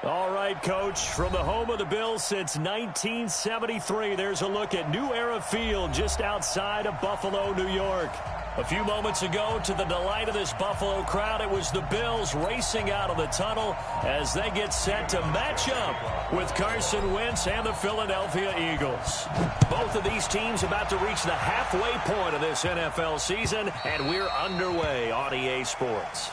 All right, Coach, from the home of the Bills since 1973, there's a look at New Era Field just outside of Buffalo, New York. A few moments ago, to the delight of this Buffalo crowd, it was the Bills racing out of the tunnel as they get set to match up with Carson Wentz and the Philadelphia Eagles. Both of these teams about to reach the halfway point of this NFL season, and we're underway on EA Sports.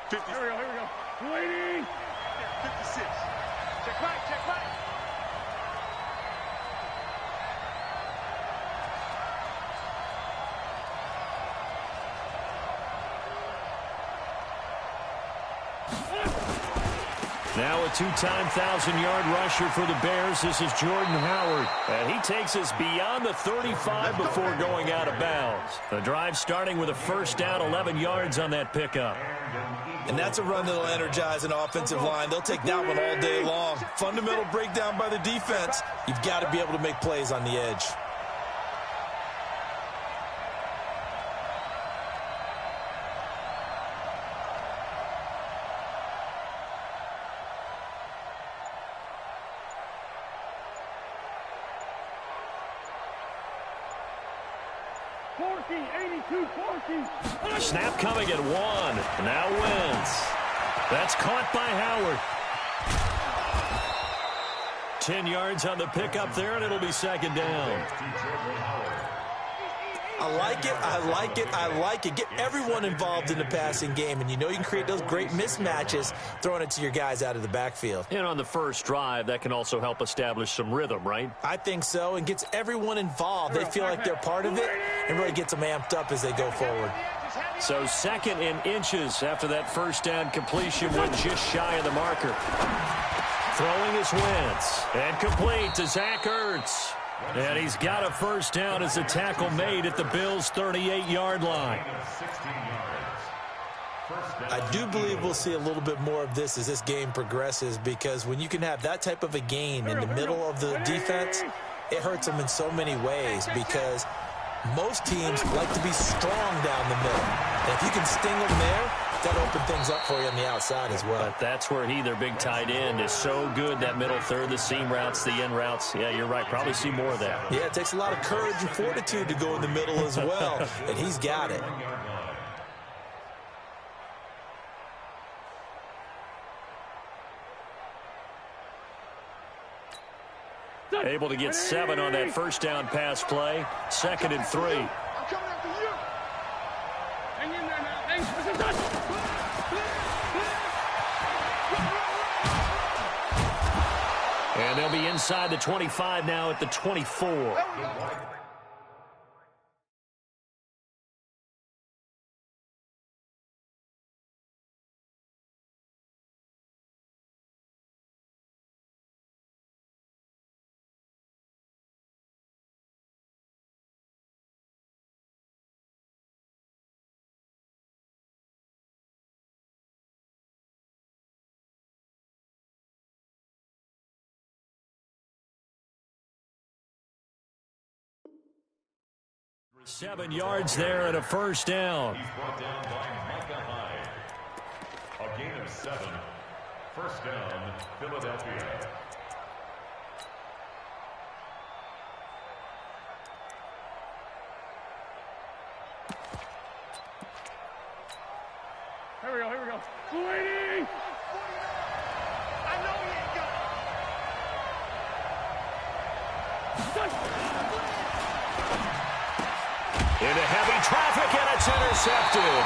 Here we go. Waiting. 56. Check right. Now a two-time 1,000-yard rusher for the Bears. This is Jordan Howard. And he takes us beyond the 35 before going out of bounds. The drive starting with a first down, 11 yards on that pickup. And that's a run that'll energize an offensive line. They'll take that one all day long. Fundamental breakdown by the defense. You've got to be able to make plays on the edge. Snap coming at one. Now Wentz. That's caught by Howard. 10 yards on the pickup there, and it'll be second down. I like it. Get everyone involved in the passing game, and you know you can create those great mismatches throwing it to your guys out of the backfield. And on the first drive, that can also help establish some rhythm, right? I think so, and gets everyone involved. They feel like they're part of it, and really gets them amped up as they go forward. So second in inches after that first down completion went just shy of the marker. Throwing is Wentz, and complete to Zach Ertz. And he's got a first down as a tackle made at the Bills' 38-yard line. I do believe we'll see a little bit more of this as this game progresses, because when you can have that type of a gain in the middle of the defense, it hurts them in so many ways, because most teams like to be strong down the middle. And if you can sting them there, that'll open things up for you on the outside as well. But that's where their big tight end, is so good, that middle third, the seam routes, the end routes. Yeah, you're right. Probably see more of that. Yeah, it takes a lot of courage and fortitude to go in the middle as well, and he's got it. Able to get 7 on that first down pass play. 2nd and 3. I'm coming after you. Hang in there now. And they'll be inside the 25 now at the 24. Seven yards there and a first down. He's brought down by Micah Hyde. A gain of 7. First down, Philadelphia. Here we go. Waiting. I know he ain't got it. Into heavy traffic, and it's intercepted.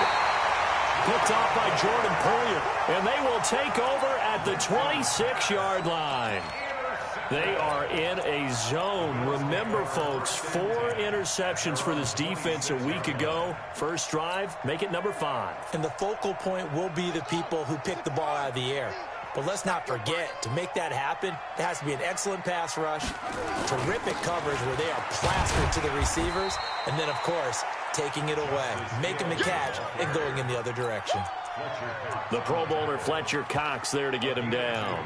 Picked off by Jordan Poyer, and they will take over at the 26-yard line. They are in a zone. Remember, folks, 4 interceptions for this defense a week ago. First drive, make it number 5. And the focal point will be the people who pick the ball out of the air. But let's not forget, to make that happen, it has to be an excellent pass rush, terrific coverage where they are plastered to the receivers, and then, of course, taking it away, making the catch, and going in the other direction. The Pro Bowler Fletcher Cox there to get him down.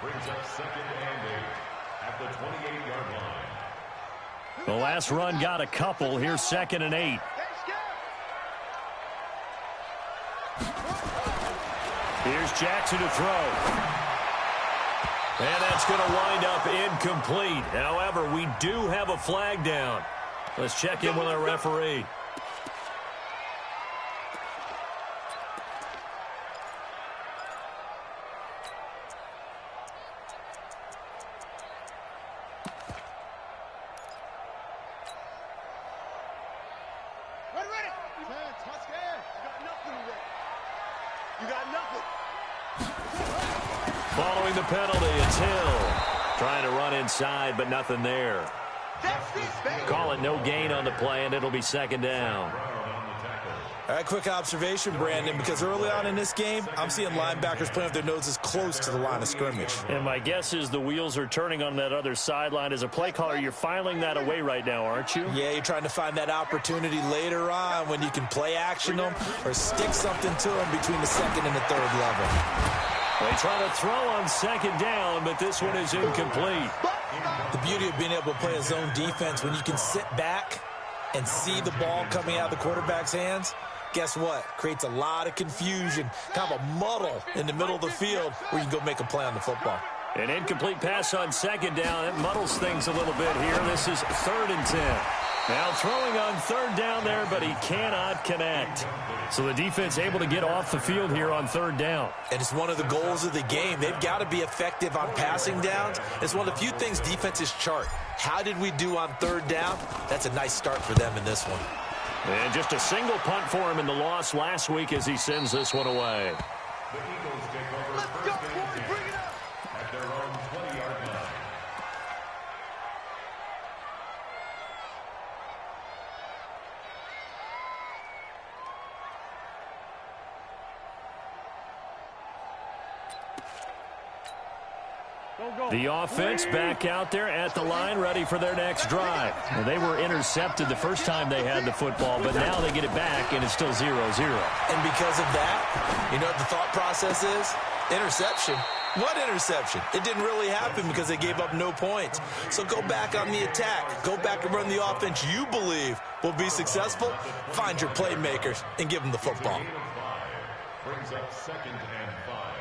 Brings up 2nd and 8 at the 28-yard line. The last run got a couple. Here's 2nd and 8. Here's Jackson to throw. And that's going to wind up incomplete. However, we do have a flag down. Let's check in with our referee. Following the penalty, it's Hill. Trying to run inside, but nothing there. Call it no gain on the play, and it'll be 2nd down. All right, quick observation, Brandon, because early on in this game, I'm seeing linebackers playing with their noses close to the line of scrimmage. And my guess is the wheels are turning on that other sideline. As a play caller, you're filing that away right now, aren't you? Yeah, you're trying to find that opportunity later on when you can play action them or stick something to them between the 2nd and the 3rd level. They try to throw on 2nd down, but this one is incomplete. The beauty of being able to play a zone defense when you can sit back and see the ball coming out of the quarterback's hands, guess what? Creates a lot of confusion, kind of a muddle in the middle of the field where you can go make a play on the football. An incomplete pass on 2nd down. It muddles things a little bit here. This is 3rd and 10. Now throwing on 3rd down there, but he cannot connect. So the defense able to get off the field here on 3rd down. And it's one of the goals of the game. They've got to be effective on passing downs. It's one of the few things defenses chart. How did we do on 3rd down? That's a nice start for them in this one. And just a single punt for him in the loss last week as he sends this one away. The Eagles take over 1st and 10 at their own 20-yard line. The offense back out there at the line, ready for their next drive. Well, they were intercepted the first time they had the football, but now they get it back, and it's still 0-0. And because of that, you know what the thought process is? Interception. What interception? It didn't really happen because they gave up no points. So go back on the attack. Go back and run the offense you believe will be successful. Find your playmakers and give them the football. Brings up 2nd and 5.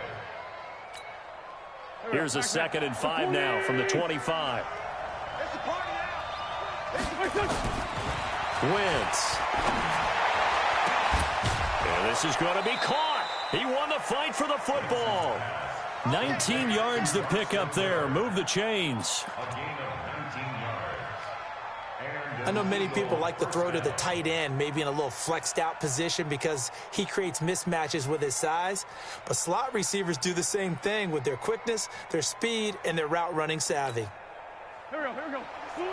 Here's a 2nd and 5 now from the 25. Wentz. And this is going to be caught. He won the fight for the football. 19 yards to pick up there. Move the chains. A gain of 19 yards. I know many people like to throw to the tight end, maybe in a little flexed out position because he creates mismatches with his size. But slot receivers do the same thing with their quickness, their speed, and their route running savvy. Here we go. Sweetie!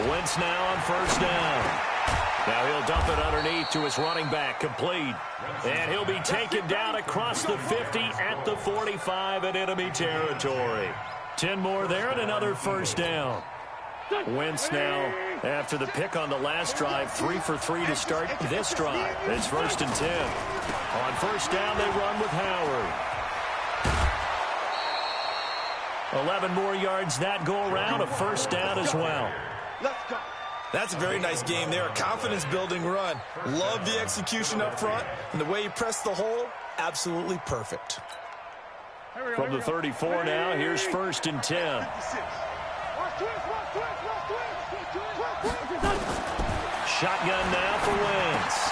Wentz now on 1st down. Now he'll dump it underneath to his running back, complete. And he'll be taken down across the 50 at the 45 in enemy territory. 10 more there and another 1st down. Wentz now, after the pick on the last drive, 3 for 3 to start this drive. It's 1st and 10. On 1st down, they run with Howard. 11 more yards that go around, a 1st down as well. Let's go. That's a very nice game there, a confidence-building run. Love the execution up front, and the way he pressed the hole, absolutely perfect. From the 34 now, here's 1st and 10. Shotgun now for Wentz.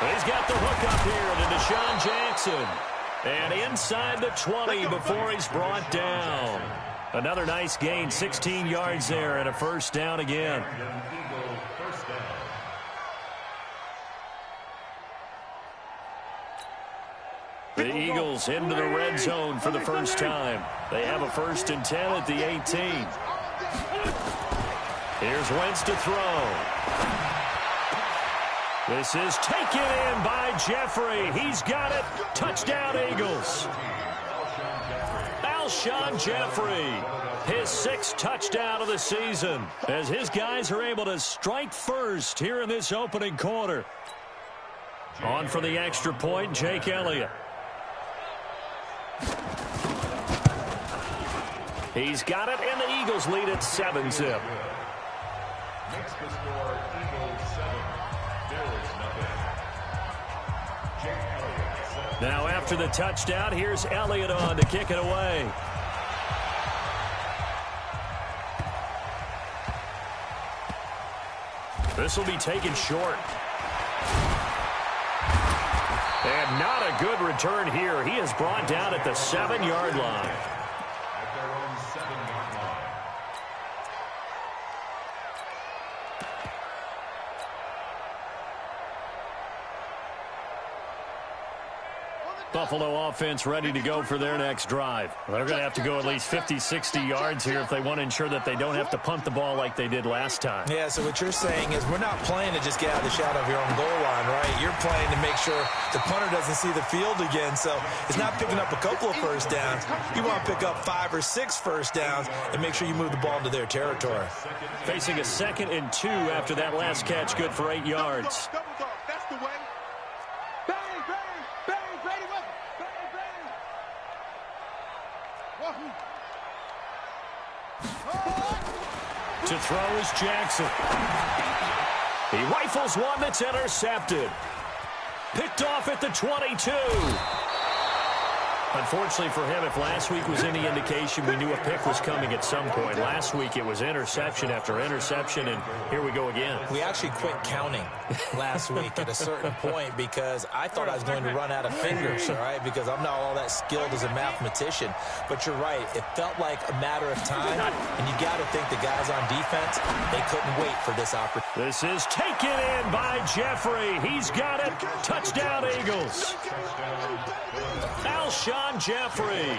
He's got the hook up here to Deshaun Jackson. And inside the 20 before he's brought down. Another nice gain, 16 yards there and a 1st down again. The Eagles into the red zone for the first time. They have a 1st and 10 at the 18. Here's Wentz to throw. This is taken in by Jeffrey. He's got it. Touchdown, Eagles. Alshon Jeffrey, his 6th touchdown of the season, as his guys are able to strike first here in this opening quarter. On for the extra point, Jake Elliott. He's got it, and the Eagles lead at 7-zip. Makes the score Eagles 7, Bills nothing. Jake Elliott. Now after the touchdown, here's Elliott on to kick it away. This will be taken short. And not a good return here. He is brought down at the 7-yard line. At their own 7-yard line. Buffalo offense ready to go for their next drive. They're going to have to go at least 50, 60 yards here if they want to ensure that they don't have to punt the ball like they did last time. Yeah, so what you're saying is we're not playing to just get out of the shadow of your own goal line, right? You're playing to make sure the punter doesn't see the field again. So it's not picking up a couple of first downs. You want to pick up 5 or 6 first downs and make sure you move the ball into their territory. Facing a 2nd and 2 after that last catch, good for 8 yards. That's the way. Bang, bang, bang, Brady, bang, bang. To throw is Jackson. He rifles one that's intercepted. Picked off at the 22. Unfortunately for him, if last week was any indication, we knew a pick was coming at some point. Last week it was interception after interception, and here we go again. We actually quit counting last week at a certain point because I thought I was going to run out of fingers, all right, because I'm not all that skilled as a mathematician. But you're right. It felt like a matter of time, and you got to think the guys on defense, they couldn't wait for this opportunity. This is taken in by Jeffrey. He's got it. Touchdown, Eagles. Alshon Jeffrey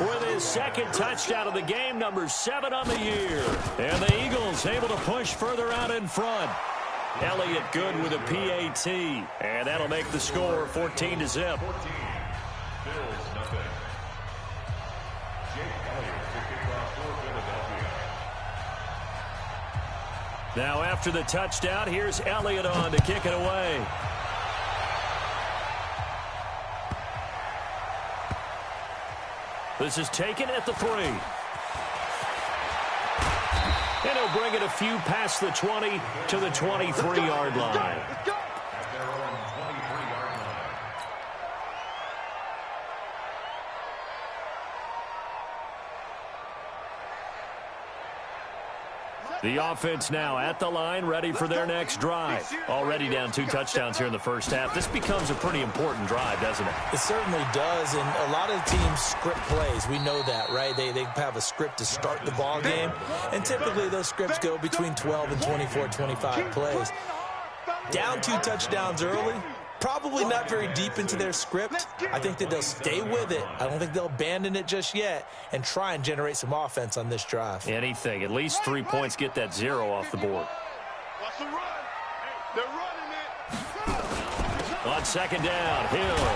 with his 2nd touchdown of the game, number 7 on the year. And the Eagles able to push further out in front. Elliott good with a PAT. And that'll make the score 14-0. 14, Bills nothing. Jake Elliott to kick off for Philadelphia. Now after the touchdown, here's Elliott on to kick it away. This is taken at the 3. And he'll bring it a few past the 20 to the 23-yard line. At their own 23-yard line. The offense now at the line, ready for their next drive. Already down 2 touchdowns here in the first half. This becomes a pretty important drive, doesn't it? It certainly does, and a lot of teams script plays. We know that, right? They have a script to start the ball game, and typically those scripts go between 12 and 24, 25 plays. Down 2 touchdowns early, probably not very deep into their script. I think that they'll stay with it. I don't think they'll abandon it just yet and try and generate some offense on this drive. Anything. At least 3 points, get that 0 off the board. Watch the run. They're running it. On 2nd down, Hill.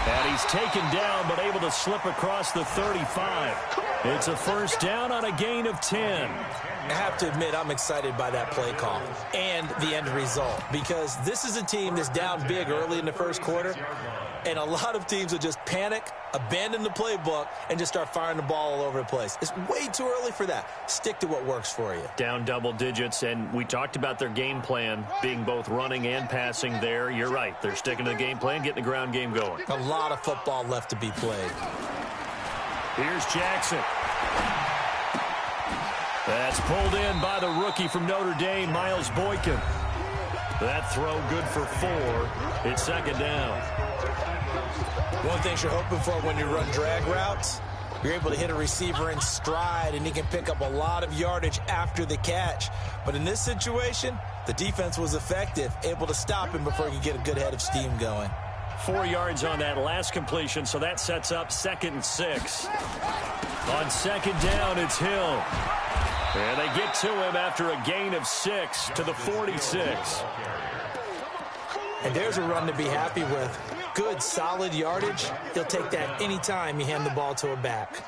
And he's taken down but able to slip across the 35. It's a first down on a gain of 10. I have to admit, I'm excited by that play call and the end result because this is a team that's down big early in the first quarter, and a lot of teams will just panic, abandon the playbook, and just start firing the ball all over the place. It's way too early for that. Stick to what works for you. Down double digits, and we talked about their game plan being both running and passing there. You're right. They're sticking to the game plan, getting the ground game going. A lot of football left to be played. Here's Jackson. That's pulled in by the rookie from Notre Dame, Miles Boykin. That throw good for 4. It's 2nd down. One thing you're hoping for when you run drag routes, you're able to hit a receiver in stride, and he can pick up a lot of yardage after the catch. But in this situation, the defense was effective, able to stop him before he could get a good head of steam going. 4 yards on that last completion, so that sets up 2nd and 6. On 2nd down, it's Hill. And they get to him after a gain of 6 to the 46. And there's a run to be happy with. Good, solid yardage. He'll take that anytime you hand the ball to a back.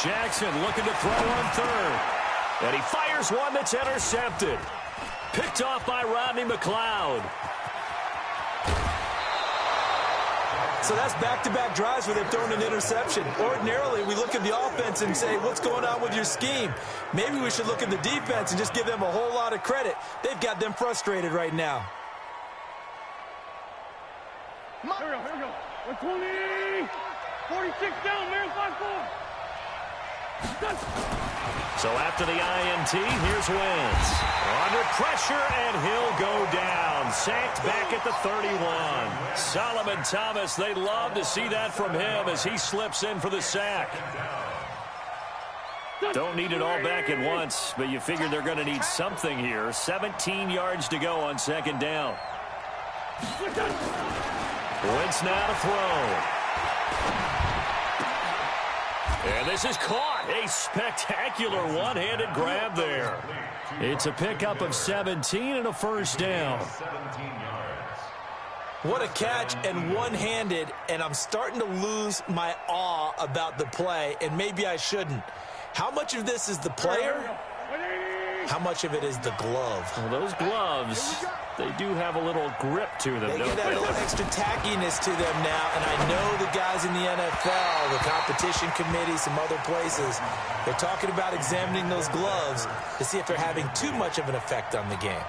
Jackson looking to throw on third. And he fires one that's intercepted. Picked off by Rodney McLeod. So that's back-to-back drives where they've thrown an interception. Ordinarily, we look at the offense and say, what's going on with your scheme? Maybe we should look at the defense and just give them a whole lot of credit. They've got them frustrated right now. Here we go. 120. 46 down, man. 5-4. So after the INT, here's Wentz. Under pressure, and he'll go down. Sacked back at the 31. Solomon Thomas, they love to see that from him as he slips in for the sack. Don't need it all back at once, but you figure they're going to need something here. 17 yards to go on second down. Wentz now to throw. And this is caught. A spectacular one-handed grab there. It's a pickup of 17 and a first down. What a catch and one-handed, and I'm starting to lose my awe about the play, and maybe I shouldn't. How much of this is the player? How much of it is the glove? Well, those gloves, they do have a little grip to them, They don't get a little extra tackiness to them now, and I know the guys in the NFL, the competition committee, some other places, they're talking about examining those gloves to see if they're having too much of an effect on the game.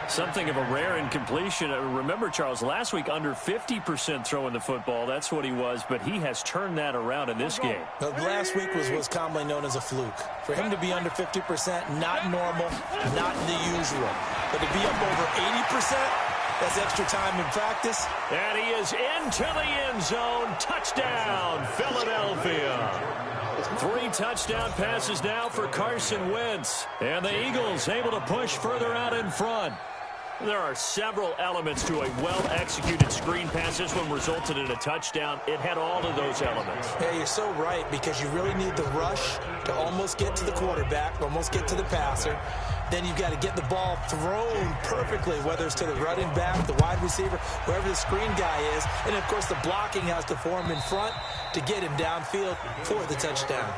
Something of a rare incompletion. Remember, Charles, last week under 50% throwing the football. That's what he was, but he has turned that around in this game. But last week was commonly known as a fluke. For him to be under 50%, not normal, not the usual. But to be up over 80%, that's extra time in practice. And he is into the end zone. Touchdown, Philadelphia. 3 touchdown passes now for Carson Wentz. And the Eagles able to push further out in front. There are several elements to a well-executed screen pass. This one resulted in a touchdown. It had all of those elements. Yeah, you're so right, because you really need the rush to almost get to the quarterback, almost get to the passer. Then you've got to get the ball thrown perfectly, whether it's to the running back, the wide receiver, wherever the screen guy is. And, of course, the blocking has to form in front to get him downfield for the touchdown.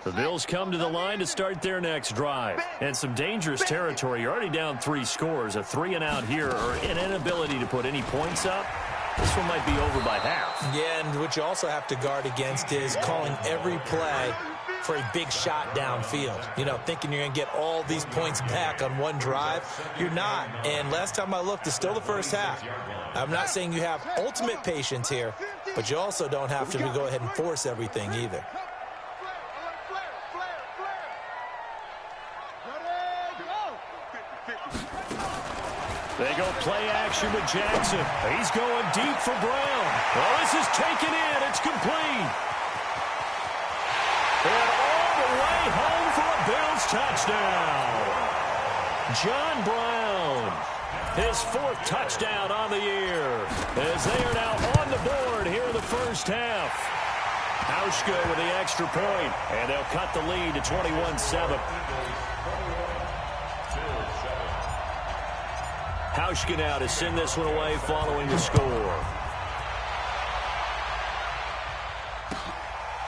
The Bills come to the line to start their next drive. And some dangerous territory. You're already down 3 scores. A 3-and-out here, or an inability to put any points up. This one might be over by half. Yeah, and what you also have to guard against is calling every play for a big shot downfield. You know, thinking you're going to get all these points back on one drive. You're not. And last time I looked, it's still the first half. I'm not saying you have ultimate patience here, but you also don't have to go ahead and force everything either. They go play action with Jackson. He's going deep for Brown. Well, this is taken in. It's complete. And all the way home for a Bills touchdown. John Brown, his 4th touchdown on the year, as they are now on the board here in the first half. Hauschka with the extra point, and they'll cut the lead to 21-7. Hauschka now to send this one away following the score.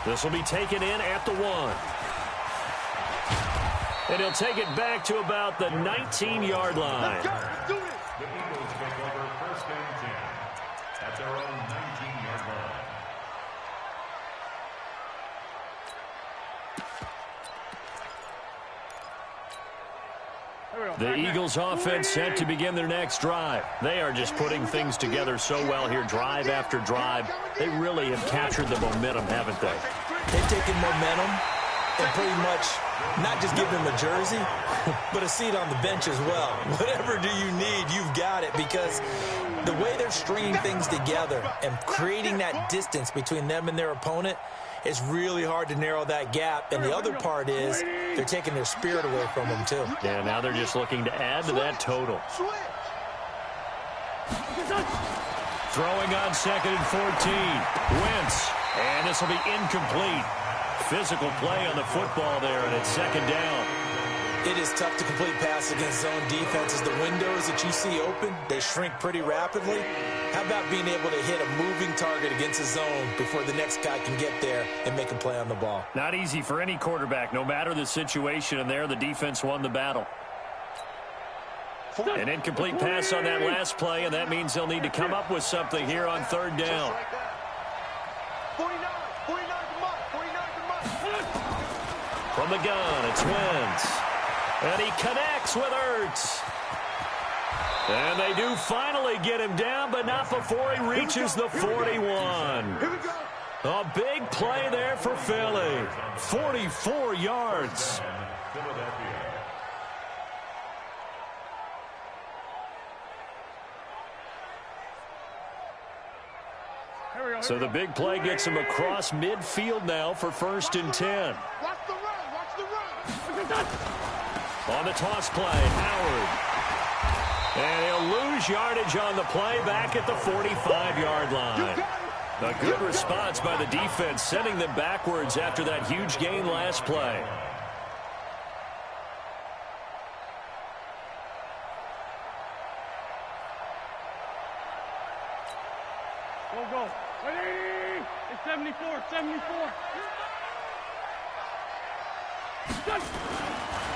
This will be taken in at the 1. And he'll take it back to about the 19-yard line. The Eagles take over 1st and 10 at their own 19-yard line. The Eagles offense set to begin their next drive. They are just putting things together so well here, drive after drive. They really have captured the momentum, haven't they? They've taken momentum and pretty much not just give them a jersey, but a seat on the bench as well. Whatever do you need, you've got it, because the way they're stringing things together and creating that distance between them and their opponent is really hard to narrow that gap. And the other part is they're taking their spirit away from them, too. Yeah, now they're just looking to add to that total. Throwing on 2nd and 14. Wentz. And this will be incomplete. Physical play on the football there, and it's 2nd down. It is tough to complete passes against zone defenses. The windows that you see open, they shrink pretty rapidly. How about being able to hit a moving target against a zone before the next guy can get there and make a play on the ball? Not easy for any quarterback, no matter the situation, and there the defense won the battle. An incomplete pass on that last play, and that means they'll need to come up with something here on third down. 49 to Mike. From the gun, it's Wentz. And he connects with Ertz. And they do finally get him down, but not before he reaches the 41. Here we go. A big play there for Philly. 44 yards. So the big play gets him across midfield now for 1st and 10. Watch the run. On the toss play, Howard. And he'll lose yardage on the play back at the 45-yard line. A good response by the defense, sending them backwards after that huge gain last play. Go. Ready? It's 74.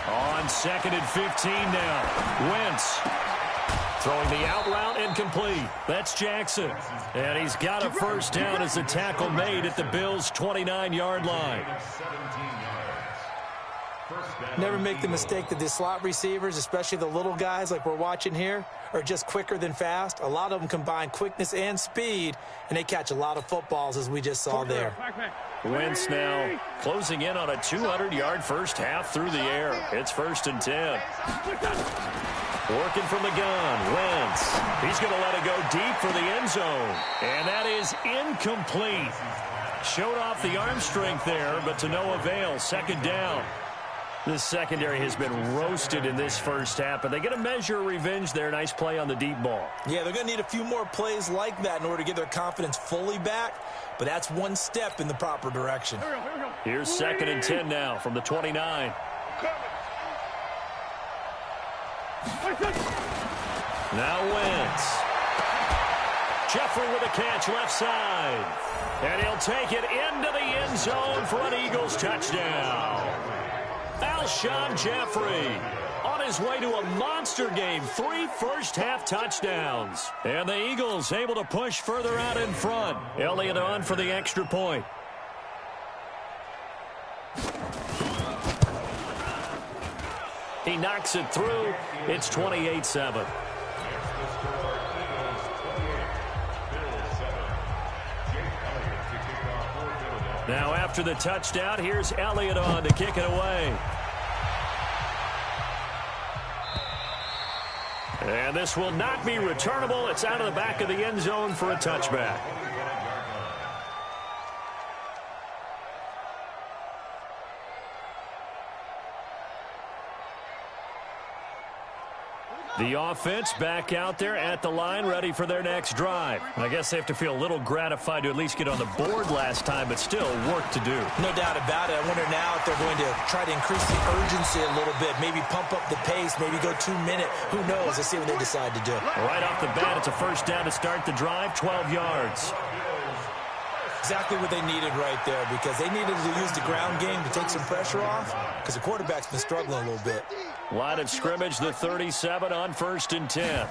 On 2nd and 15 now. Wentz throwing the out route incomplete. That's Jackson. And he's got a first down as the tackle made at the Bills' 29-yard line. Never make the mistake that the slot receivers, especially the little guys like we're watching here, are just quicker than fast. A lot of them combine quickness and speed, and they catch a lot of footballs, as we just saw there. Wentz now closing in on a 200-yard first half through the air. It's 1st and 10. Working from the gun, Wentz. He's going to let it go deep for the end zone. And that is incomplete. Showed off the arm strength there, but to no avail. 2nd down. This secondary has been roasted in this first half, but they get a measure of revenge there. Nice play on the deep ball. Yeah, they're going to need a few more plays like that in order to get their confidence fully back, but that's one step in the proper direction. Here we go. Here's 2nd and 10 now from the 29. Now Wentz. Jeffrey with a catch left side. And he'll take it into the end zone for an Eagles touchdown. Alshon Jeffrey on his way to a monster game. 3 first-half touchdowns. And the Eagles able to push further out in front. Elliott on for the extra point. He knocks it through. It's 28-7. Now after the touchdown, here's Elliott on to kick it away. And this will not be returnable. It's out of the back of the end zone for a touchback. The offense back out there at the line, ready for their next drive. I guess they have to feel a little gratified to at least get on the board last time, but still work to do. No doubt about it. I wonder now if they're going to try to increase the urgency a little bit, maybe pump up the pace, maybe go 2-minute. Who knows? Let's see what they decide to do. Right off the bat, it's a first down to start the drive, 12 yards. Exactly what they needed right there, because they needed to use the ground game to take some pressure off, because the quarterback's been struggling a little bit. Line of scrimmage, the 37 on 1st and 10.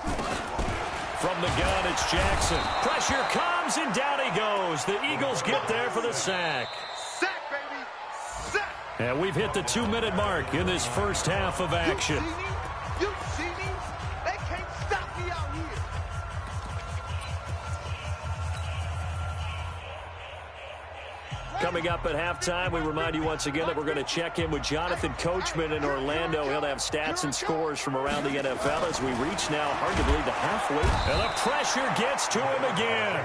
From the gun, it's Jackson. Pressure comes, and down he goes. The Eagles get there for the sack. Sack, baby. Sack. And we've hit the 2-minute mark in this first half of action. You see me? They can't stop me out here. Coming up at halftime, we remind you once again that we're going to check in with Jonathan Coachman in Orlando. He'll have stats and scores from around the NFL as we reach now, hard to believe, the halfway. And the pressure gets to him again.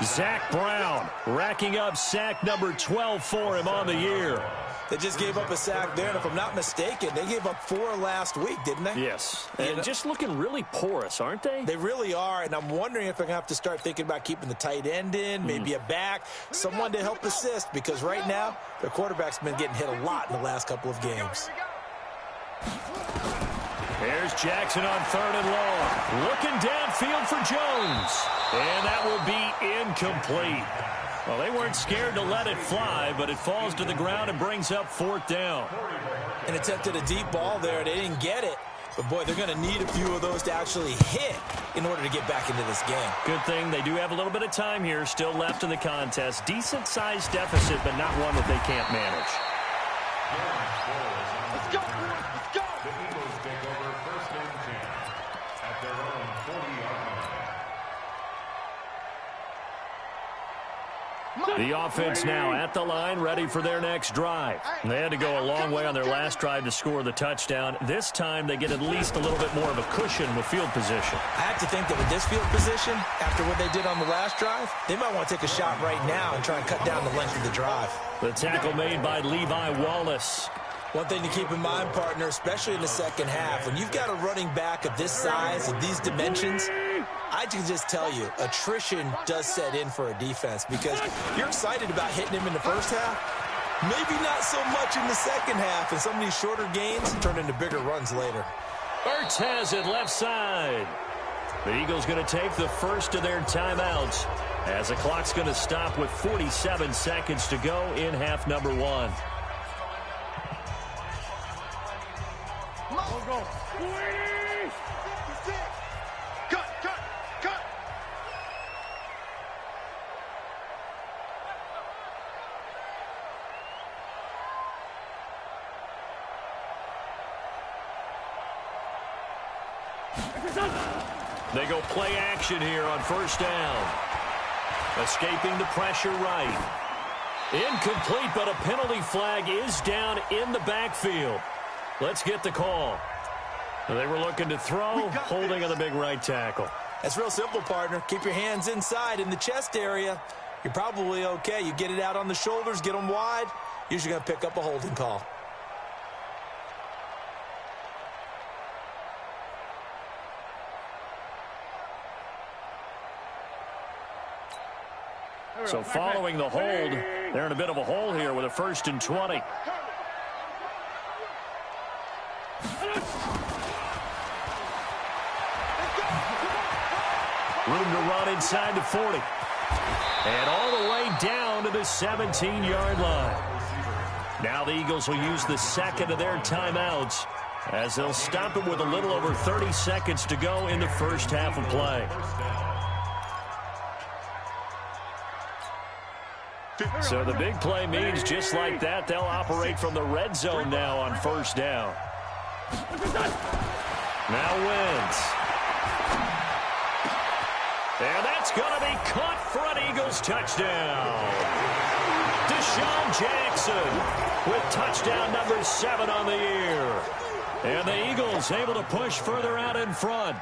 Zach Brown racking up sack number 12 for him on the year. They just gave up a sack there, and if I'm not mistaken, they gave up 4 last week, didn't they? Yes, and just looking really porous, aren't they? They really are, and I'm wondering if they're going to have to start thinking about keeping the tight end in, maybe a back, someone to help assist, because right now, their quarterback's been getting hit a lot in the last couple of games. Here's Jackson on 3rd and long. Looking downfield for Jones. And that will be incomplete. Well, they weren't scared to let it fly, but it falls to the ground and brings up 4th down. And attempted a deep ball there. They didn't get it. But, boy, they're going to need a few of those to actually hit in order to get back into this game. Good thing they do have a little bit of time here still left in the contest. Decent-sized deficit, but not one that they can't manage. Let's go, boys. Let's go. The Eagles take over 1st and 10 at their own 40-yard line. The offense now at the line, ready for their next drive. They had to go a long way on their last drive to score the touchdown. This time they get at least a little bit more of a cushion with field position. I have to think that with this field position, after what they did on the last drive, they might want to take a shot right now and try and cut down the length of the drive. The tackle made by Levi Wallace. One thing to keep in mind, partner, especially in the second half, when you've got a running back of this size, of these dimensions, I can just tell you, attrition does set in for a defense because you're excited about hitting him in the first half. Maybe not so much in the second half, and some of these shorter gains turn into bigger runs later. Ertz has it left side. The Eagles going to take the first of their timeouts as the clock's going to stop with 47 seconds to go in half number 1. Go, go. 280. Cut, cut, cut. They go play action here on 1st down. Escaping the pressure right. Incomplete, but a penalty flag is down in the backfield. Let's get the call. They were looking to throw, holding on the big right tackle. That's real simple, partner. Keep your hands inside in the chest area. You're probably okay. You get it out on the shoulders, get them wide. Usually going to pick up a holding call. So following the hold, they're in a bit of a hole here with a 1st and 20. Room to run inside the 40. And all the way down to the 17-yard line. Now the Eagles will use the second of their timeouts as they'll stop it with a little over 30 seconds to go in the first half of play. So the big play means just like that, they'll operate from the red zone now on 1st down. Now Wentz. And that's going to be caught for an Eagles touchdown. Deshaun Jackson with touchdown number 7 on the year. And the Eagles able to push further out in front.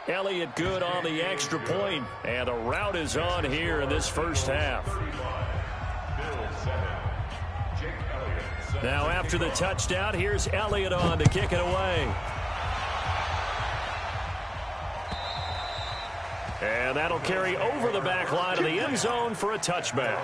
Elliott good on the extra point, and the route is on here in this first half. Now after the touchdown, here's Elliott on to kick it away. And that'll carry over the back line of the end zone for a touchback.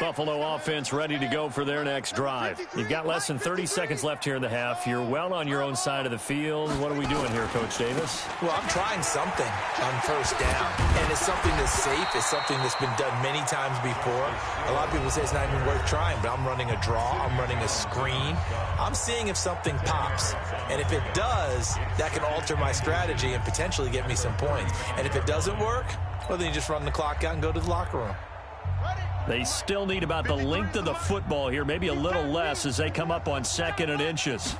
Buffalo offense ready to go for their next drive. You've got less than 30 seconds left here in the half. You're well on your own side of the field. What are we doing here, Coach Davis? Well, I'm trying something on 1st down, and it's something that's safe. It's something that's been done many times before. A lot of people say it's not even worth trying, but I'm running a draw. I'm running a screen. I'm seeing if something pops, and if it does, that can alter my strategy and potentially get me some points. And if it doesn't work, well, then you just run the clock out and go to the locker room. They still need about the length of the football here, maybe a little less as they come up on 2nd and inches.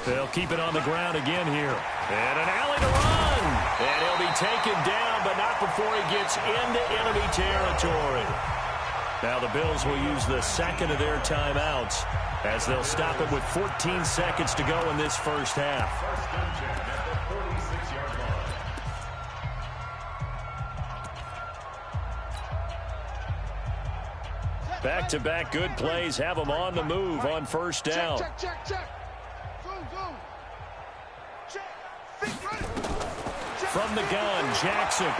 They'll keep it on the ground again here. And an alley to run. And he'll be taken down, but not before he gets into enemy territory. Now the Bills will use the second of their timeouts as they'll stop it with 14 seconds to go in this first half. Back-to-back good plays have them on the move on 1st down. Check. Zoom. From the gun, Jackson.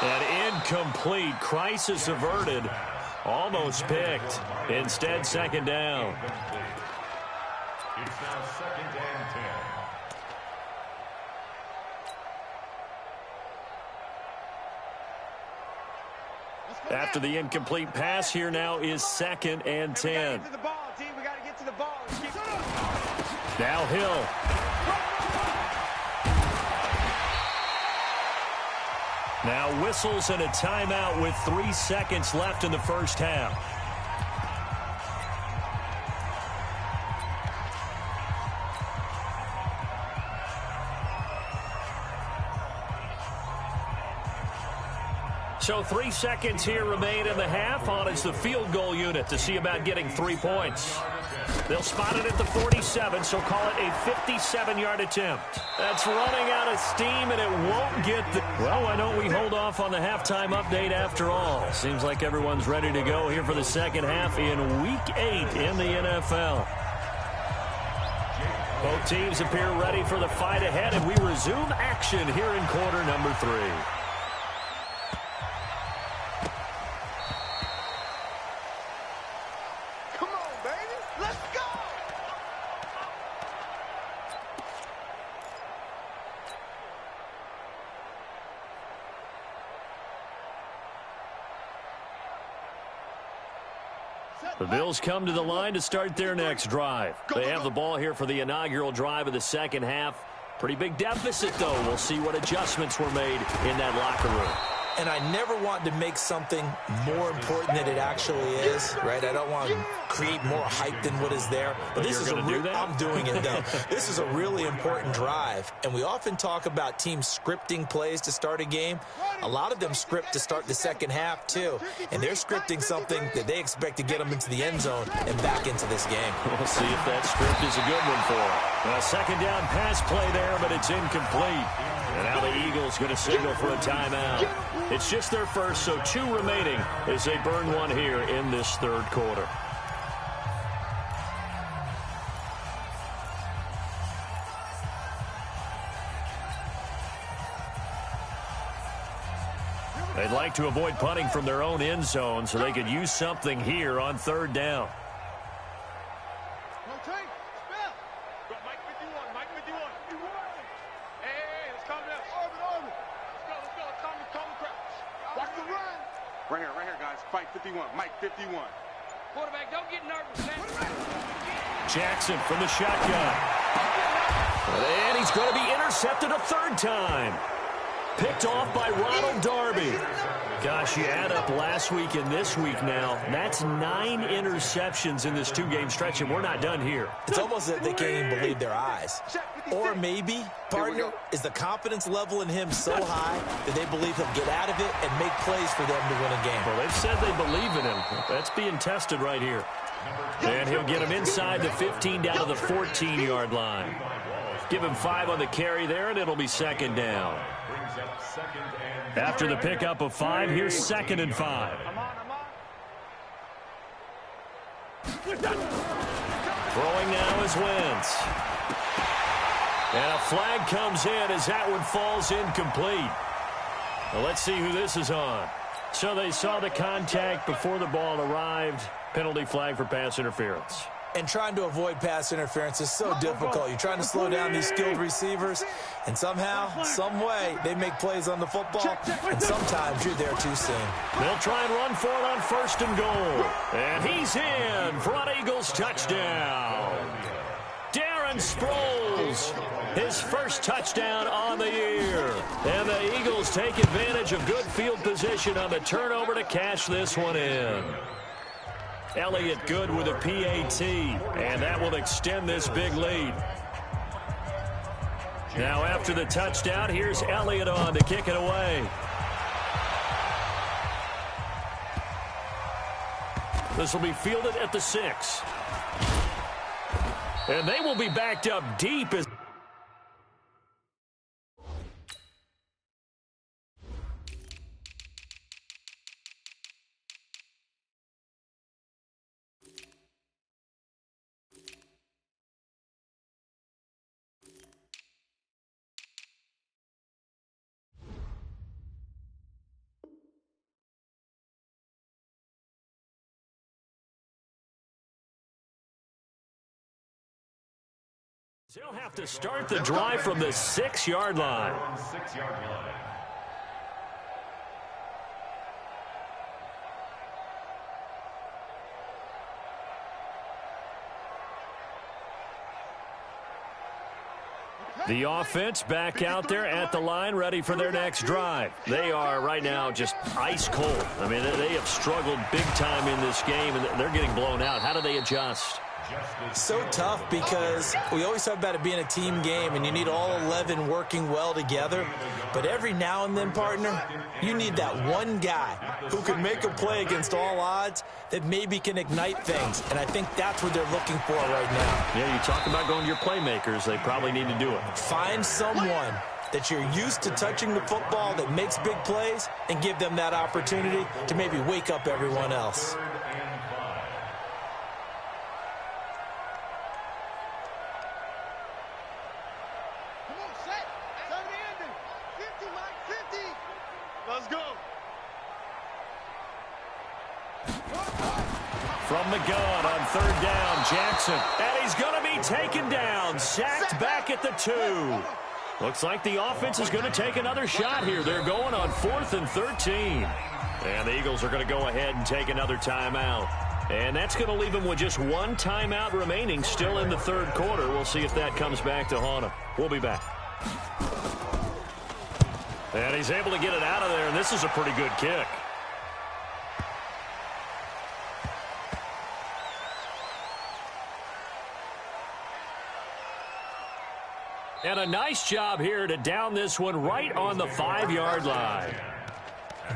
And incomplete. Crisis averted. Almost picked. Instead, second down. It's now 2nd and 10. After the incomplete pass, here now is 2nd and 10. Now Hill. Now whistles and a timeout with 3 seconds left in the first half. So 3 seconds here remain in the half. On is the field goal unit to see about getting 3 points. They'll spot it at the 47, so call it a 57-yard attempt. That's running out of steam, and it won't get the... Well, why don't we hold off on the halftime update after all? Seems like everyone's ready to go here for the second half in Week 8 in the NFL. Both teams appear ready for the fight ahead, and we resume action here in quarter number 3. The Bills come to the line to start their next drive. They have the ball here for the inaugural drive of the second half. Pretty big deficit, though. We'll see what adjustments were made in that locker room. And I never want to make something more important than it actually is, right? I don't want to create more hype than what is there. But this is I'm doing it, though. This is a really important drive. And we often talk about teams scripting plays to start a game. A lot of them script to start the second half, too. And they're scripting something that they expect to get them into the end zone and back into this game. We'll see if that script is a good one for them. A second down pass play there, but it's incomplete. And now the Eagles going to signal for a timeout. It's just their first, so 2 remaining as they burn one here in this third quarter. They'd like to avoid punting from their own end zone so they could use something here on third down. Right here, guys. Fight 51. Mike 51. Quarterback, don't get nervous. Jackson from the shotgun. And he's going to be intercepted a third time. Picked off by Ronald Darby. Gosh, you add up last week and this week now, that's 9 interceptions in this 2-game stretch, and we're not done here. It's almost that they can't even believe their eyes. Or maybe, partner, is the confidence level in him so high that they believe he'll get out of it and make plays for them to win a game. Well, they've said they believe in him. That's being tested right here. And he'll get him inside the 15 down to the 14-yard line. Give him 5 on the carry there, and it'll be second down. After the pickup of 5, here's 2nd and 5. Throwing now is Wentz. And a flag comes in as that one falls incomplete. Well, let's see who this is on. So they saw the contact before the ball arrived. Penalty flag for pass interference. And trying to avoid pass interference is so difficult. You're trying to slow down these skilled receivers, and somehow, some way, they make plays on the football, and sometimes you're there too soon. They'll try and run for it on 1st and goal. And he's in for an Eagles touchdown. Darren Sproles, his first touchdown on the year. And the Eagles take advantage of good field position on the turnover to cash this one in. Elliott good with a PAT, and that will extend this big lead. Now after the touchdown, here's Elliott on to kick it away. This will be fielded at the 6. And they will be backed up deep as He'll have to start the drive from the 6-yard line. 6-yard line. The offense back out there at the line, ready for their next drive. They are right now just ice cold. I mean, they have struggled big time in this game, and they're getting blown out. How do they adjust? So tough because we always talk about it being a team game and you need all 11 working well together. But every now and then, partner, you need that one guy who can make a play against all odds that maybe can ignite things. And I think that's what they're looking for right now. Yeah, you talk about going to your playmakers. They probably need to do it. Find someone that you're used to touching the football that makes big plays and give them that opportunity to maybe wake up everyone else. From the gun on 3rd down, Jackson. And he's going to be taken down, sacked back at the 2. Looks like the offense is going to take another shot here. They're going on 4th and 13. And the Eagles are going to go ahead and take another timeout. And that's going to leave them with just one timeout remaining still in the 3rd quarter. We'll see if that comes back to haunt them. We'll be back. And he's able to get it out of there, and this is a pretty good kick. And a nice job here to down this one right on the 5-yard line.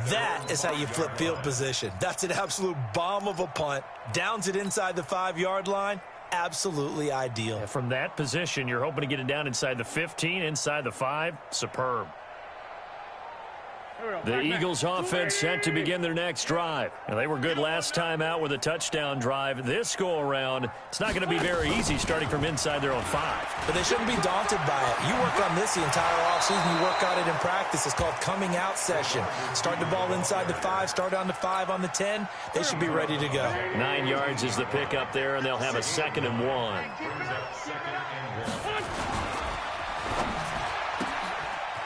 That is how you flip field position. That's an absolute bomb of a punt. Downs it inside the 5-yard line. Absolutely ideal. And from that position, you're hoping to get it down inside the 15, inside the 5. Superb. The Eagles offense set to begin their next drive. And they were good last time out with a touchdown drive. This go-around, it's not going to be very easy starting from inside their own 5. But they shouldn't be daunted by it. You work on this the entire offseason. You work on it in practice. It's called coming out session. Start the ball inside the 5, start on the 5, on the 10. They should be ready to go. 9 yards is the pickup there, and they'll have a 2nd and 1.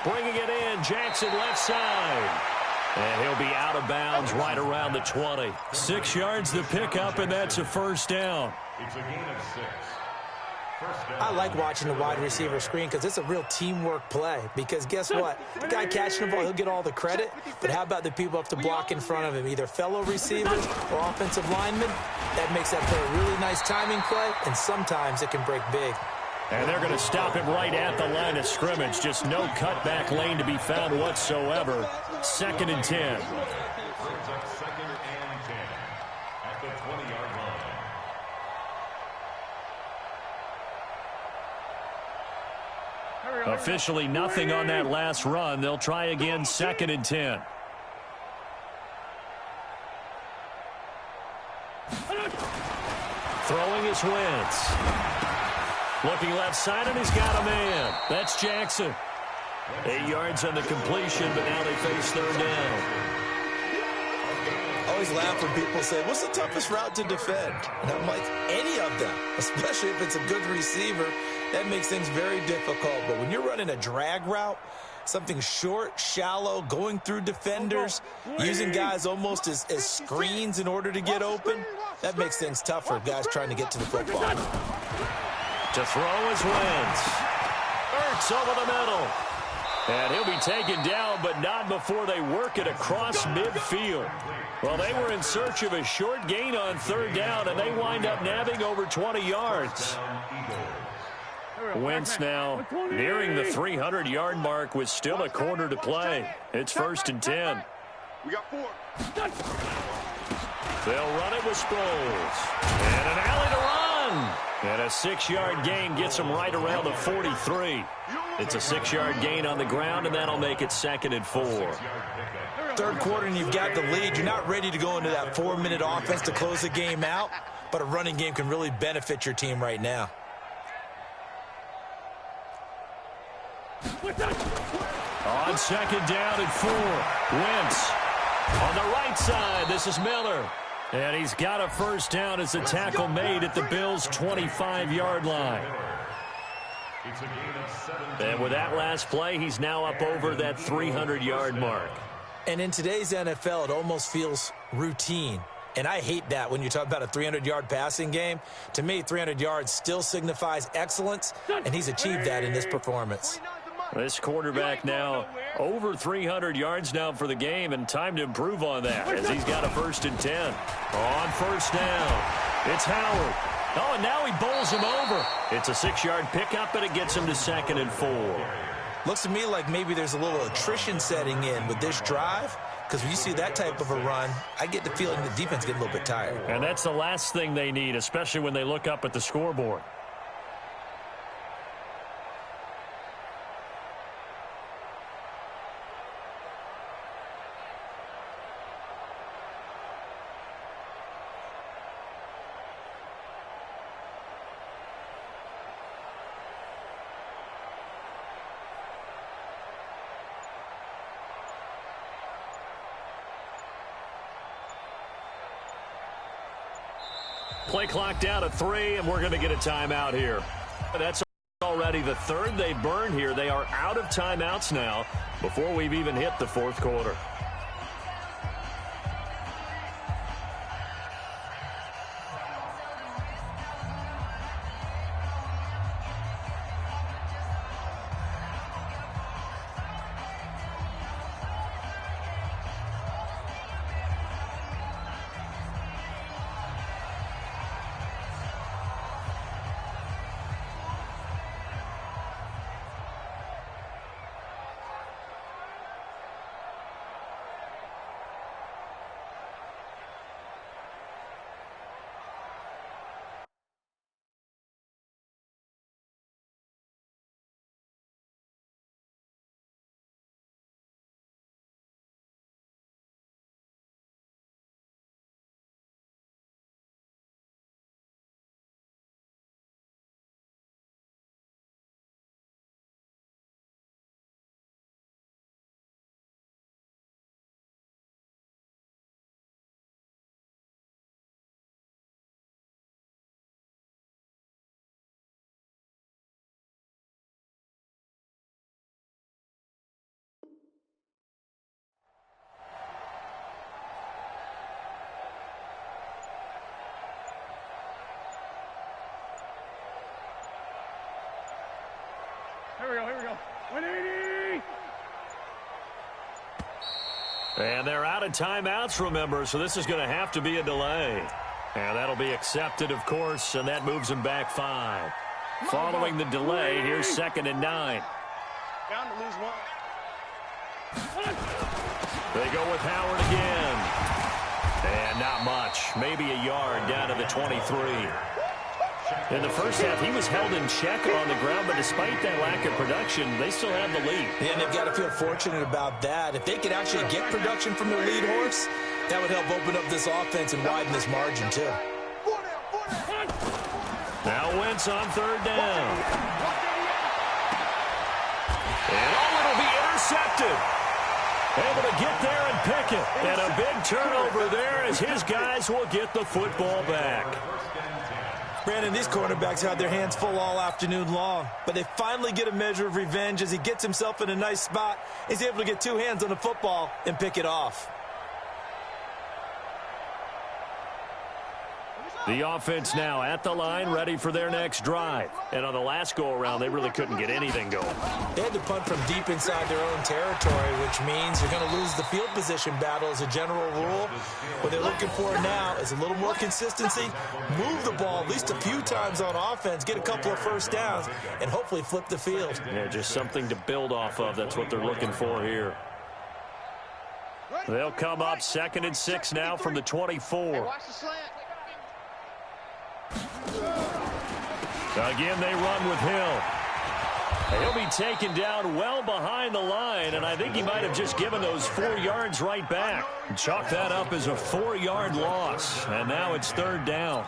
Bringing it in, Jackson left side. And he'll be out of bounds right around the 20. 6 yards the pickup, and that's a 1st down. It's a gain of 6. I like watching the wide receiver screen because it's a real teamwork play. Because guess what? The guy catching the ball, he'll get all the credit. But how about the people up to block in front of him, either fellow receivers or offensive linemen? That makes that play a really nice timing play, and sometimes it can break big. And they're going to stop him right at the line of scrimmage. Just no cutback lane to be found whatsoever. 2nd and 10. 2nd and 10 at the 20-yard line. Officially nothing on that last run. They'll try again, 2nd and 10. Throwing his Wentz. Looking left side, and he's got a man. That's Jackson. 8 yards on the completion, but now they face 3rd down. I always laugh when people say, what's the toughest route to defend? And I'm like, any of them, especially if it's a good receiver. That makes things very difficult. But when you're running a drag route, something short, shallow, going through defenders, using guys almost as screens in order to get open, that makes things tougher, guys trying to get to the football. To throw is Wentz. Ertz over the middle. And he'll be taken down, but not before they work it across midfield. Well, they were in search of a short gain on 3rd down, and they wind up nabbing over 20 yards. Wentz now nearing the 300-yard mark with still a quarter to play. It's 1st and 10. We got 4. They'll run it with Sproles. And an alley to run. And a 6-yard gain gets them right around the 43. It's a 6-yard gain on the ground, and that'll make it 2nd and 4. 3rd quarter, and you've got the lead. You're not ready to go into that 4-minute offense to close the game out, but a running game can really benefit your team right now. On 2nd down and 4, Wentz on the right side. This is Miller. And he's got a 1st down as the tackle made at the Bills' 25-yard line. It's a gain of 17. And with that last play, he's now up over that 300-yard mark. And in today's NFL, it almost feels routine. And I hate that when you talk about a 300-yard passing game. To me, 300 yards still signifies excellence, and he's achieved that in this performance. This quarterback now over 300 yards now for the game, and time to improve on that as he's got a 1st and 10. On 1st down, it's Howard. Oh, and now he bowls him over. It's a 6-yard pickup, and it gets him to 2nd and 4. Looks to me like maybe there's a little attrition setting in with this drive, because when you see that type of a run, I get the feeling the defense getting a little bit tired. And that's the last thing they need, especially when they look up at the scoreboard. Play clock down to 3, and we're going to get a timeout here. That's already the 3rd they burn here. They are out of timeouts now before we've even hit the 4th quarter. Here we go. 180! And they're out of timeouts, remember, so this is going to have to be a delay. And that'll be accepted, of course, and that moves them back 5. Following the delay, here's 2nd and 9. Bound to lose one. They go with Howard again. And not much. Maybe a yard down to the 23. In the first half, he was held in check on the ground, but despite that lack of production, they still have the lead. And they've got to feel fortunate about that. If they could actually get production from their lead horse, that would help open up this offense and widen this margin, too. Now Wentz on 3rd down. And it'll be intercepted. Able to get there and pick it. And a big turnover there as his guys will get the football back. Brandon, these cornerbacks had their hands full all afternoon long, but they finally get a measure of revenge as he gets himself in a nice spot. He's able to get 2 hands on the football and pick it off. The offense now at the line, ready for their next drive. And on the last go-around, they really couldn't get anything going. They had to punt from deep inside their own territory, which means you're going to lose the field position battle as a general rule. What they're looking for now is a little more consistency, move the ball at least a few times on offense, get a couple of 1st downs, and hopefully flip the field. Yeah, just something to build off of. That's what they're looking for here. They'll come up 2nd and 6 now from the 24. Watch the slant. Again, they run with Hill. He'll be taken down well behind the line, and I think he might have just given those 4 yards right back. Chalk that up as a 4-yard loss, and now it's 3rd down.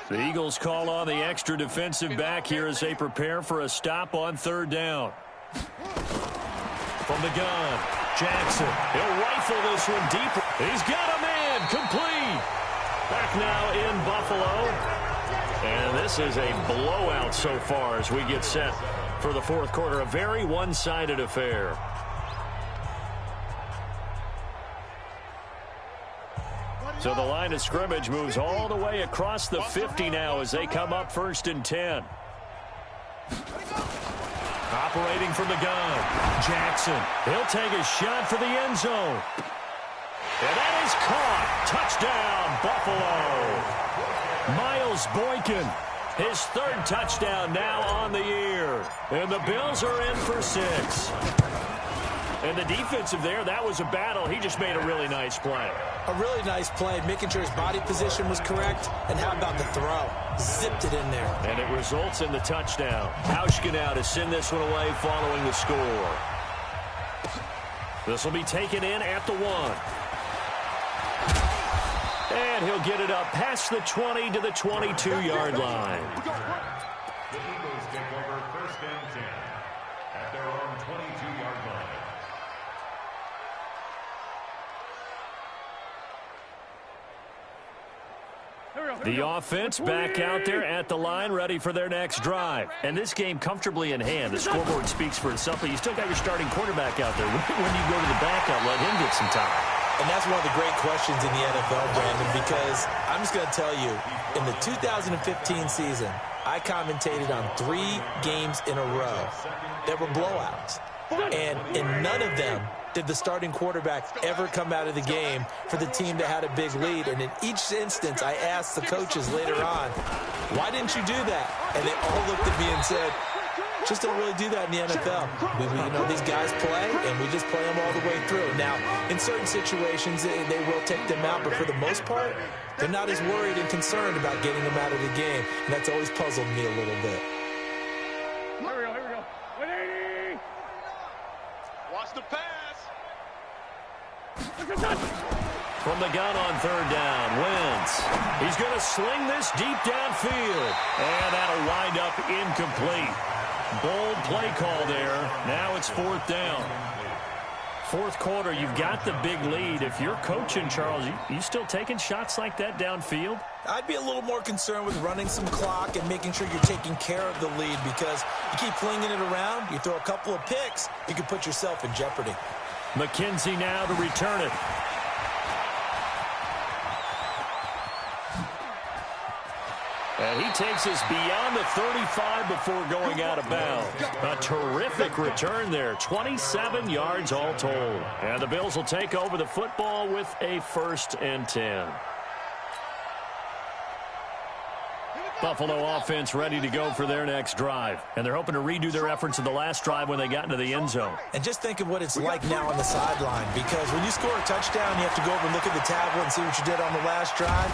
The Eagles call on the extra defensive back here as they prepare for a stop on 3rd down. From the gun, Jackson. He'll rifle this one deep. He's got a man complete. Back now in Buffalo. And this is a blowout so far as we get set for the fourth quarter. A very one-sided affair. So the line of scrimmage moves all the way across the 50 now as they come up 1st and 10. Operating from the gun, Jackson. He'll take a shot for the end zone. And that is caught. Touchdown, Buffalo. Miles Boykin, his 3rd touchdown now on the year. And the Bills are in for 6. And the defensive there, that was a battle. He just made a really nice play. A really nice play, making sure his body position was correct. And how about the throw? Zipped it in there. And it results in the touchdown. Hauschka now to send this one away following the score. This will be taken in at the 1. And he'll get it up past the 20 to the 22-yard line. The Eagles take over 1st and 10 at their own 22-yard line. The offense back out there at the line, ready for their next drive. And this game comfortably in hand. The scoreboard speaks for itself, but you still got your starting quarterback out there. When do you go to the backup, let him get some time? And that's one of the great questions in the NFL, Brandon, because I'm just going to tell you, in the 2015 season, I commentated on 3 games in a row that were blowouts. And in none of them did the starting quarterback ever come out of the game for the team that had a big lead. And in each instance, I asked the coaches later on, why didn't you do that? And they all looked at me and said, just don't really do that in the NFL. You know, these guys play, and we just play them all the way through. Now, in certain situations, they will take them out, but for the most part, they're not as worried and concerned about getting them out of the game. And that's always puzzled me a little bit. Here we go. 180. Watch the pass. From the gun on 3rd down, Wentz. He's going to sling this deep downfield. And that'll wind up incomplete. Bold play call there. Now it's 4th down. 4th quarter, you've got the big lead. If you're coaching, Charles, you still taking shots like that downfield? I'd be a little more concerned with running some clock and making sure you're taking care of the lead, because you keep flinging it around, you throw a couple of picks, you can put yourself in jeopardy. McKenzie now to return it. And he takes us beyond the 35 before going out of bounds. A terrific return there. 27 yards all told. And the Bills will take over the football with a 1st and 10. Buffalo offense ready to go for their next drive. And they're hoping to redo their efforts in the last drive when they got into the end zone. And just think of what it's like now on the sideline, because when you score a touchdown, you have to go over and look at the tablet and see what you did on the last drive.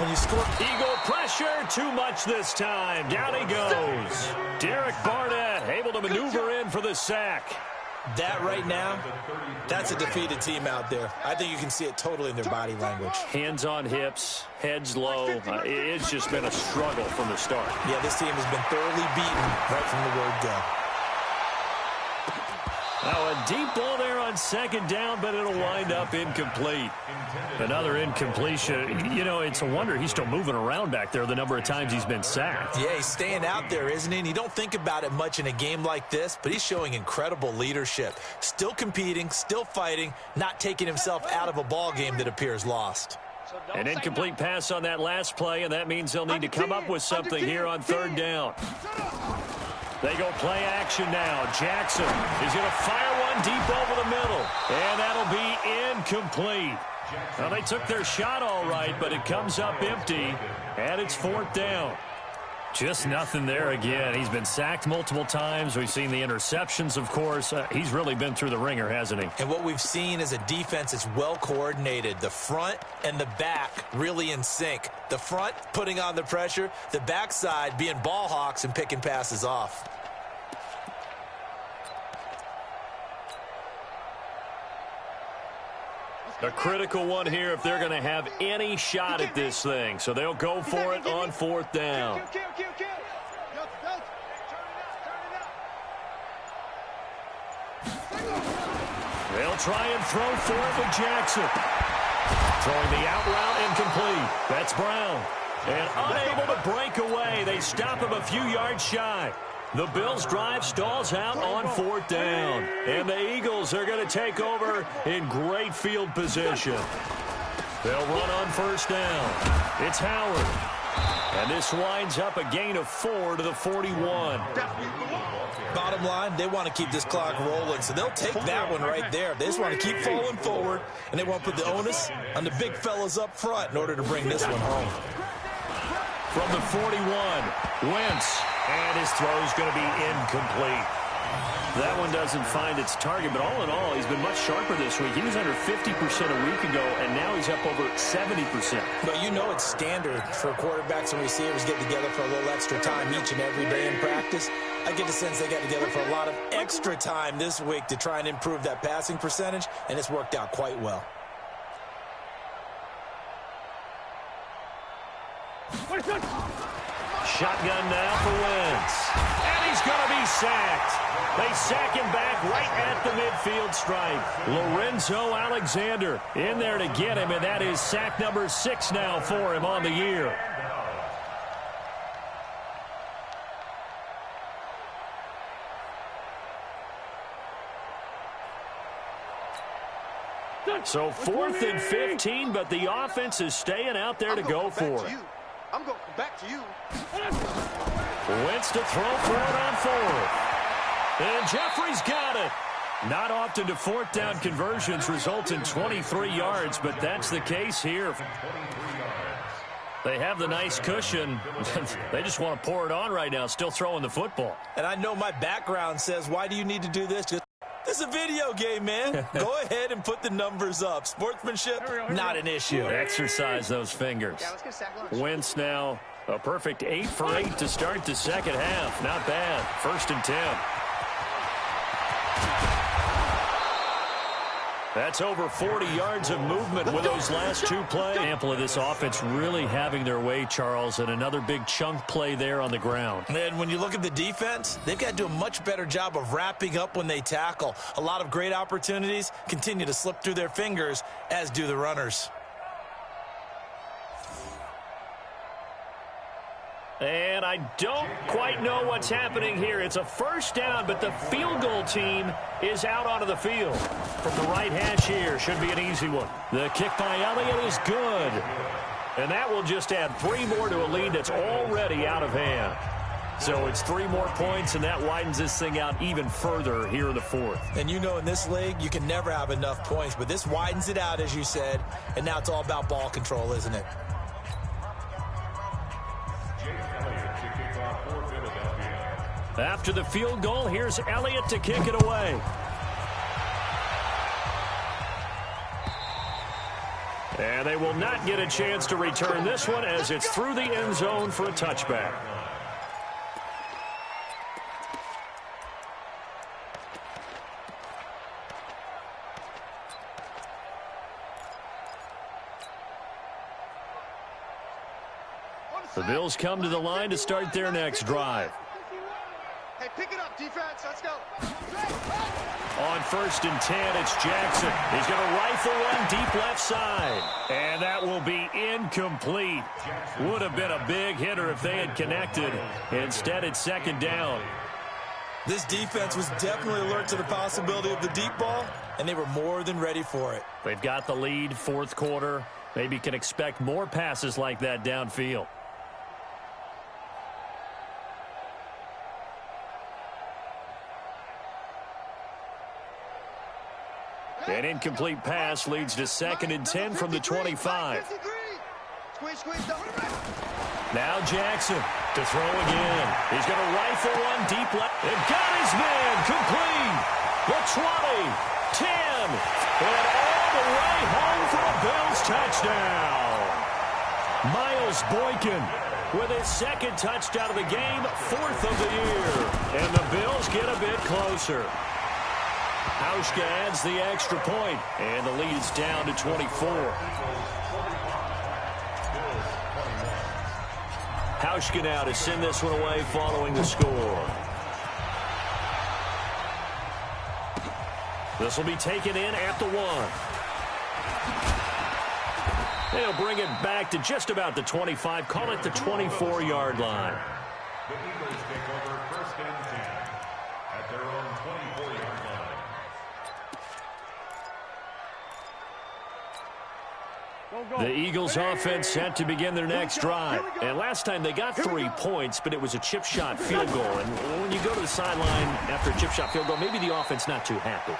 When you score... Eagle pressure, too much this time. Down he goes. Derek Barnett able to maneuver in for the sack. That right now, that's a defeated team out there. I think you can see it totally in their body language. Hands on hips, heads low. It's just been a struggle from the start. Yeah, this team has been thoroughly beaten right from the word go. Now a deep ball there on 2nd down, but it'll wind up incomplete. Another incompletion. You know, it's a wonder he's still moving around back there the number of times he's been sacked. Yeah, he's staying out there, isn't he? And you don't think about it much in a game like this, but he's showing incredible leadership. Still competing, still fighting, not taking himself out of a ball game that appears lost. An incomplete pass on that last play, and that means they'll need to come up with something here on 3rd down. They go play action now. Jackson is going to fire one deep over the middle. And that'll be incomplete. Well, they took their shot all right, but it comes up empty. And it's 4th down. Just nothing there again. He's been sacked multiple times. We've seen the interceptions, of course. He's really been through the ringer, hasn't he? And what we've seen is a defense that's well coordinated. The front and the back really in sync. The front putting on the pressure. The backside being ball hawks and picking passes off. A critical one here if they're going to have any shot at this thing. So they'll go for it on 4th down. They'll try and throw for it with Jackson. Throwing the out route incomplete. That's Brown. And unable to break away. They stop him a few yards shy. The Bills' drive stalls out on 4th down. And the Eagles are going to take over in great field position. They'll run on 1st down. It's Howard. And this winds up a gain of 4 to the 41. Bottom line, they want to keep this clock rolling, so they'll take that one right there. They just want to keep falling forward, and they want to put the onus on the big fellas up front in order to bring this one home. From the 41, Wentz, and his throw is going to be incomplete. That one doesn't find its target, but all in all, he's been much sharper this week. He was under 50% a week ago, and now he's up over 70%. But you know it's standard for quarterbacks and receivers get together for a little extra time each and every day in practice. I get the sense they got together for a lot of extra time this week to try and improve that passing percentage, and it's worked out quite well. Shotgun now for Wentz. And he's going to be sacked. They sack him back right at the midfield stripe. Lorenzo Alexander in there to get him, and that is sack number 6 now for him on the year. So 4th and 15, but the offense is staying out there to go for it. I'm going back to you. Wentz to throw for it on 4th. And Jeffrey's got it. Not often do 4th down conversions result in 23 yards, but that's the case here. They have the nice cushion. They just want to pour it on right now, still throwing the football. And I know my background says, why do you need to do this? This is a video game, man. Go ahead and put the numbers up. Sportsmanship, not an issue. Exercise those fingers. Wentz now a perfect 8 for 8 to start the second half. Not bad. 1st and 10. That's over 40 yards of movement with those last 2 plays. Example of this offense really having their way, Charles, and another big chunk play there on the ground. And when you look at the defense, they've got to do a much better job of wrapping up when they tackle. A lot of great opportunities continue to slip through their fingers, as do the runners. And I don't quite know what's happening here. It's a 1st down, but the field goal team is out onto the field. From the right hash here, should be an easy one. The kick by Elliott is good. And that will just add 3 more to a lead that's already out of hand. So it's 3 more points, and that widens this thing out even further here in the 4th. And you know in this league, you can never have enough points, but this widens it out, as you said, and now it's all about ball control, isn't it? After the field goal, here's Elliott to kick it away. And they will not get a chance to return this one as it's through the end zone for a touchback. The Bills come to the line to start their next drive. Hey, pick it up, defense. Let's go. On 1st and 10, it's Jackson. He's going to rifle one deep left side. And that will be incomplete. Would have been a big hitter if they had connected. Instead, it's 2nd down. This defense was definitely alert to the possibility of the deep ball, and they were more than ready for it. They've got the lead, 4th quarter. Maybe can expect more passes like that downfield. An incomplete pass leads to 2nd and 10 from the 25. Now Jackson to throw again. He's going to rifle one deep left. And got his man complete. The 20, 10, and all the way home for a Bills touchdown. Miles Boykin with his 2nd touchdown of the game, 4th of the year. And the Bills get a bit closer. Hauschka adds the extra point, and the lead is down to 24. Hauschka now to send this one away following the score. This will be taken in at the 1. They'll bring it back to just about the 25. Call it the 24-yard line. The Eagles take over 1st and 10 at their own 24-yard line. The Eagles offense set to begin their next drive. And last time they got 3 points, but it was a chip shot field goal. And when you go to the sideline after a chip shot field goal, maybe the offense not too happy.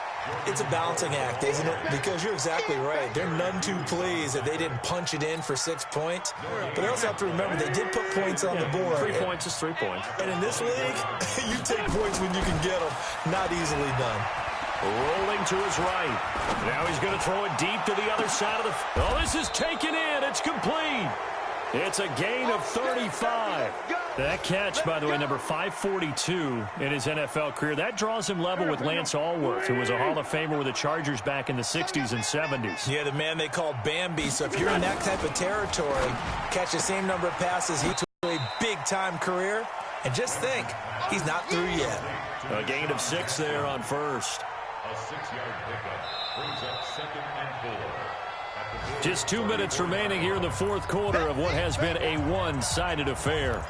It's a balancing act, isn't it? Because you're exactly right. They're none too pleased that they didn't punch it in for 6 points. But they also have to remember they did put points on the board. 3 points is 3 points. And in this league, you take points when you can get them. Not easily done. Rolling to his right. Now he's going to throw it deep to the other side of the... Oh, this is taken in. It's complete. It's a gain of 35. That catch, by the way, number 542 in his NFL career. That draws him level with Lance Allworth, who was a Hall of Famer with the Chargers back in the 60s and 70s. Yeah, the man they called Bambi. So if you're in that type of territory, catch the same number of passes he took a big-time career, and just think, he's not through yet. A gain of 6 there on first. A 6-yard pickup brings up 2nd and 4. Just 2 minutes remaining here in the 4th quarter of what has been a one-sided affair.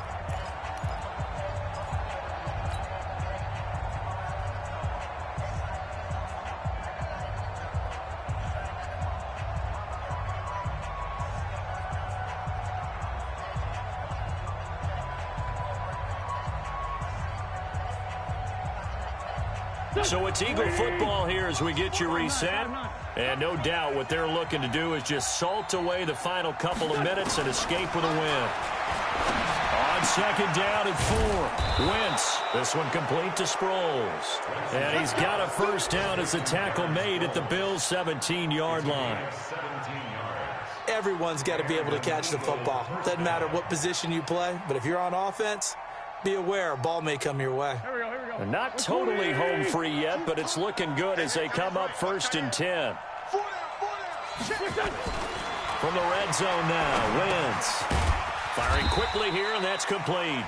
So it's Eagle football here as we get you reset. And no doubt what they're looking to do is just salt away the final couple of minutes and escape with a win. On 2nd down and 4. Wentz. This one complete to Sproles. And he's got a 1st down as the tackle made at the Bills' 17-yard line. Everyone's got to be able to catch the football. Doesn't matter what position you play, but if you're on offense, be aware a ball may come your way. They're not totally home free yet, but it's looking good as they come up 1st and 10. From the red zone now, Wentz. Firing quickly here, and that's complete.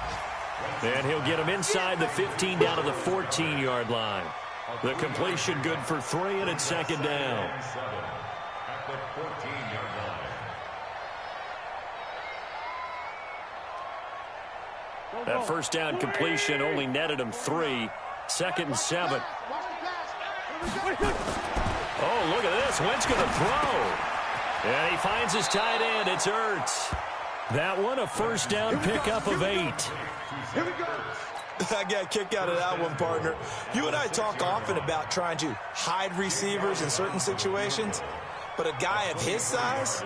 And he'll get him inside the 15 down to the 14-yard line. The completion good for 3, and it's 2nd down. At the 14-yard line. That 1st down completion only netted him 3. 2nd and 7. Oh, look at this. Wentz going to throw. And he finds his tight end. It's Ertz. That one, a 1st down pickup of 8. Here we go. I got a kick out of that one, partner. You and I talk often about trying to hide receivers in certain situations, but a guy of his size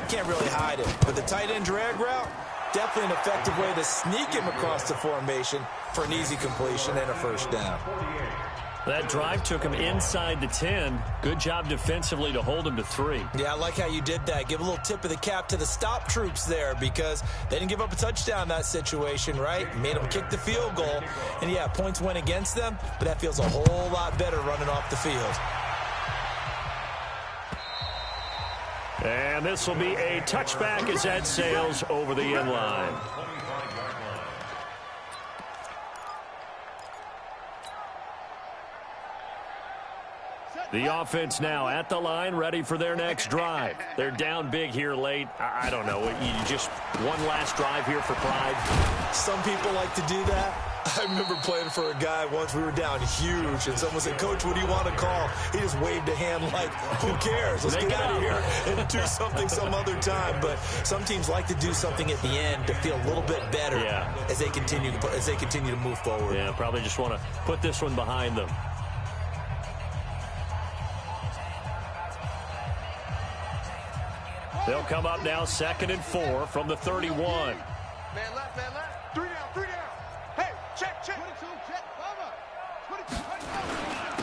can't really hide it. But the tight end drag route, definitely an effective way to sneak him across the formation for an easy completion and a 1st down. That drive took him inside the 10. Good job defensively to hold him to 3. Yeah, I like how you did that. Give a little tip of the cap to the stop troops there because they didn't give up a touchdown in that situation, right? Made them kick the field goal. And, yeah, points went against them, but that feels a whole lot better running off the field. And this will be a touchback as that sails over the end line. The offense now at the line, ready for their next drive. They're down big here late. I don't know. You just one last drive here for pride. Some people like to do that. I remember playing for a guy once. We were down huge, and someone said, "Coach, what do you want to call?" He just waved a hand like, "Who cares? Let's get out of here and do something some other time." But some teams like to do something at the end to feel a little bit better as they continue to move forward. Yeah, probably just want to put this one behind them. They'll come up now 2nd and 4 from the 31. Man left, man left. 3 down, 3 down. Hey, check, check. 22, check, mama. 22,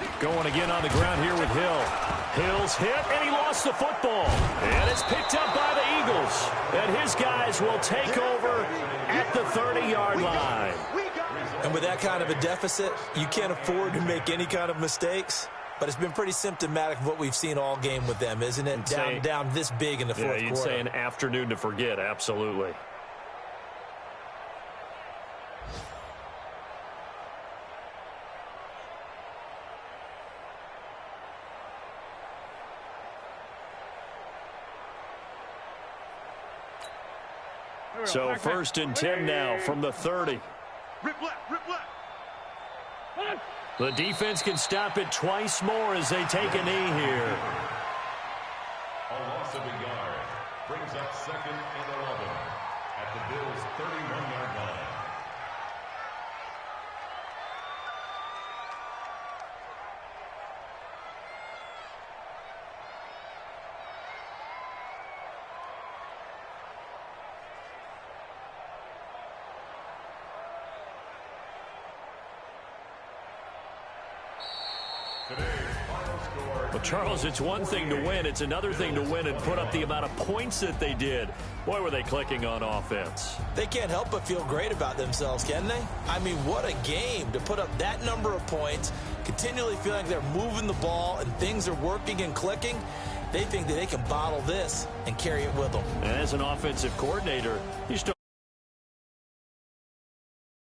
22. Going again on the ground here with Hill. Hill's hit, and he lost the football. And it's picked up by the Eagles. And his guys will take over at the 30-yard line. And with that kind of a deficit, you can't afford to make any kind of mistakes. But it's been pretty symptomatic of what we've seen all game with them, isn't it? Down this big in the fourth quarter. Yeah, you'd say an afternoon to forget, absolutely. So first and 10 now from the 30. Rip left, rip left. The defense can stop it twice more as they take a knee here. A loss of a yard brings up 2nd and 11 at the Bills' 31-yard line. Well, Charles, it's one thing to win. It's another thing to win and put up the amount of points that they did. Boy, were they clicking on offense. They can't help but feel great about themselves, can they? I mean, what a game to put up that number of points, continually feel like they're moving the ball and things are working and clicking. They think that they can bottle this and carry it with them. And as an offensive coordinator, you still